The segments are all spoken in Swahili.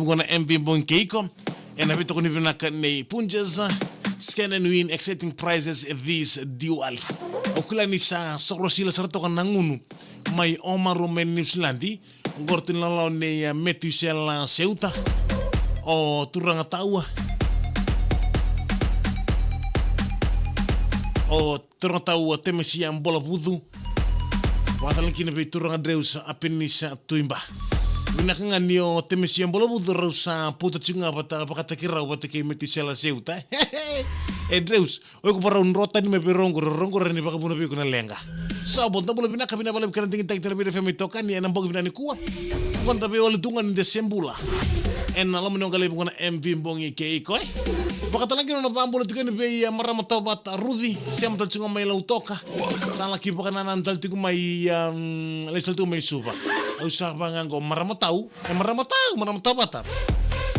mgona MV Mbong Keiko. En na vito ko nivyo ni punjas. Scan and win exciting prizes this Diwali. Okula ni sa sokrosila sarto ka nangunu. May Omar Roman New Zealandi. Ngortin lalaw ni Metusel Ceuta. O turang tawa. O turang tawa temesiam bola vudu. Watalan kina be turang adreus apenis tuimba. Winakanga niyo temesiam bola vudu rausa puto tsinga pakata kira wata kay Metusel Ceuta. Edreus, oi ko para un rota ni me rongo ni baka buna bi ko na lenga. So bonta bola binaka binabala kan tingin tak terbe femi tokan ni anambog binani kuwa. Konta be wala tungan ni Desembula. En alam no galay ko na MV Mbong Keiko. Baka talaga no pambulo tikan be maramatobat Rudy, siam tal tsinga may lautoka. Sala ki baka nanandal tiku may lesal tu may suba. Usah bangang ko maramatau, maramatobat.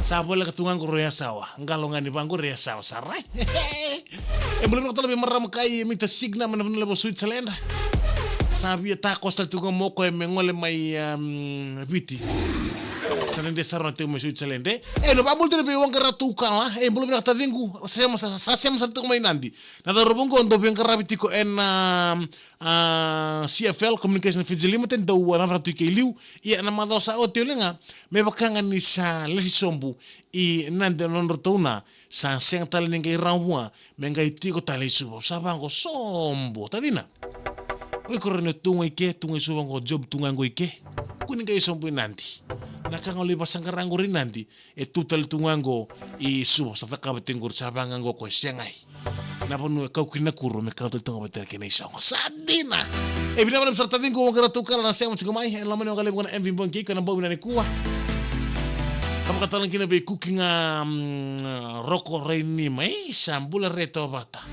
Sabo la katungan ko roya sawa. Ngalongan ni bangko roya sawa saray. Belum nak lebih meram kai minta signa mana lebo Switzerland. Sabi ta costa tu mo ko mengole mai biti. Sanen destar na tu mo Switzerland. No babul tu lebih wang karatu kala. Belum nak tadingu. Sasem sartu mai nandi. Nada robong ko ndo ben karabiti ko en CFL Communication Fiji Limited do wana ratu ke liu. Ia na madosa hotel nga. Me bakangan ni sa lesi sombu i nande non rotona sa seng tali ngai rawa mengai tiko tali subo sabango sombo tadina. Oi korone tungai ke tungai subango job tungango ike. Kuning kai sombu nanti. Nakangoli pasangkarango rin nanti e tutal tungango i subo sa takabatinggur sabangango ko sengai. Naponu kau kinakuro me kau tungo betel kene isong sadina. Binabalam sarta dingo wang tukal na seng mutsugamay laman yung kalibong na MV Mbong Keiko na bawi na ni kuwa. Kamu katalan kina be cooking roko reini mai sambula reto bata.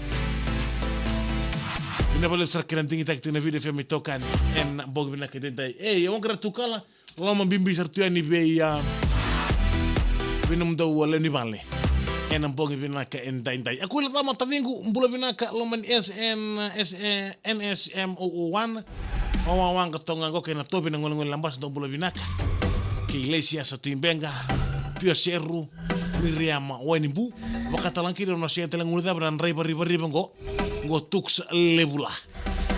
Ina balik sar kiran tinggi tak tina video film itu kan en bog bina kedai. Yang kira tukala lama bimbi sar tuan ni be binum daw wala ni bale. En bog bina ka en dai. Aku lihat lama tadingu mbula bina ka loman NSM01. Awang katonga ko kena tobi na ngolong lambas do mbula bina ka. Iglesia sa timbenga pio seru miriama wainimbu wakatalang kiri no siya telang unida bran rei bari ngo tux lebula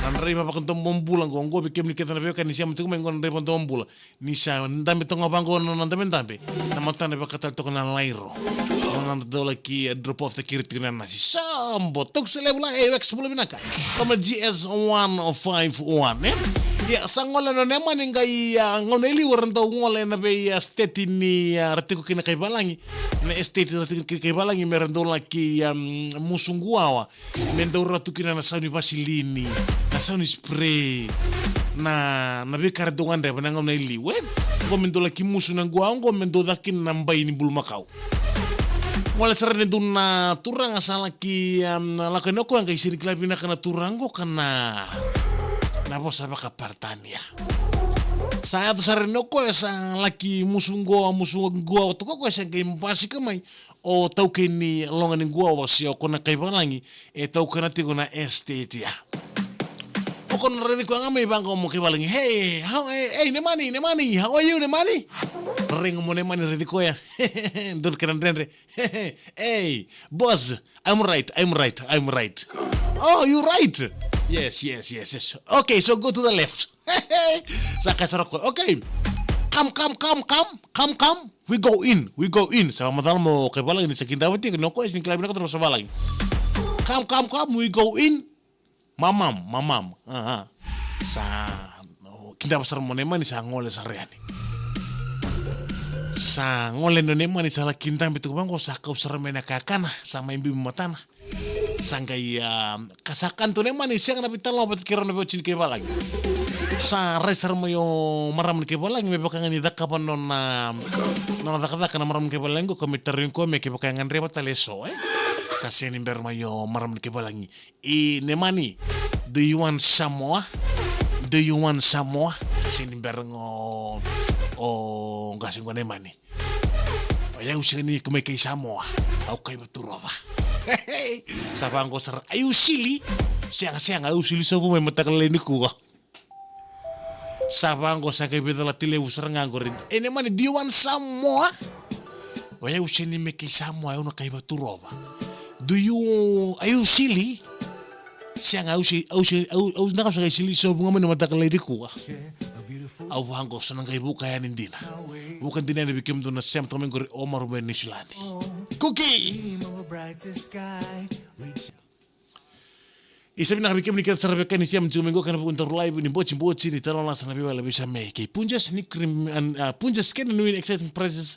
nan rei pa kantom bombula ngo bikem ni ketana beka ni siya mtu mengon rei pantom bombula ni sa ndambe tonga bango no ndambe na matane pa katal to kana lairo nan dola ki drop off the kirti na nasi sambo tux lebula ex bula binaka kama GS 151 ya sangola no neman ngai ngoneli waran tau ngole na be state ni artiko kina kay balangi na state artiko kay balangi merendo laki musunguawa mendo ratu kina na sauni vasilini na sauni spray na be kardongan re banang ngoneli wen ko mendo laki musu nang gua ngo mendo dakin nambai ni bulmakau wala sarane dunna turang asala ki lakanoko ang kay siniklabina kana turango kana nabo saba kapartania. Saya tu sarino ko sa laki musungo to ko sa game basi kamay o tau ke ni longan ni gua wasi ko na kay balangi tau kana ti ko na estate ya. O kon rene ko ngamay bang ko mo kay balangi. Hey, ne money. How are you ne money? Ring mo ne money redi ko ya. Dur kan rendre. Hey, boss, I'm right. Oh, you right. Yes. Okay, so go to the left. Saka saroko. Okay. Come. We go in. Sama madal mo kay balang ni sa kindawati no ko sin klabi na ko sa balang. Come. We go in. Mamam. Sa kindawasar mo neman ni sa ngole sa reani. Sa ngole no neman ni sa kintam bitu bang ko sa kausar mena kakana sama imbi matana. Sangkai kasakan tu neman ni siang nabi talo bat kira nabi cin ke balang. Sa reser mo yo maram ke balang me bakangan ni dakapan non dakada maram ke balang ko komiterin ko me ke bakangan reba taleso sa senimber mo yo maram ke balang i nemani do you want Samoa sa senimber ngo o ngasing ko nemani ya usini kumekay Samoa au kay baturoba. Sabang ko sar ayu sili siang ayu sili so may matakalay ni kuwa. Sabang ko sa kay bidala tile usar ngangorin. Ene man di wan Samoa Oya useni me kisamo ayo na kaiba turova. Do you ayo silly? Siang au nakasakay sili sa bunga man matakal lady ko. Au hango sa nang kaibu kaya nindina. Bukan din na bikim doon na siyam tamang gori Omar Ben Nisulani. Cookie! Isa pinakabikim ni kita sarapkan ni siyam tumingo kana pupunta live ni bocin ni talon lang sa nabiwa labi sa may. Kay punjas ni punjas ken nuin exciting prices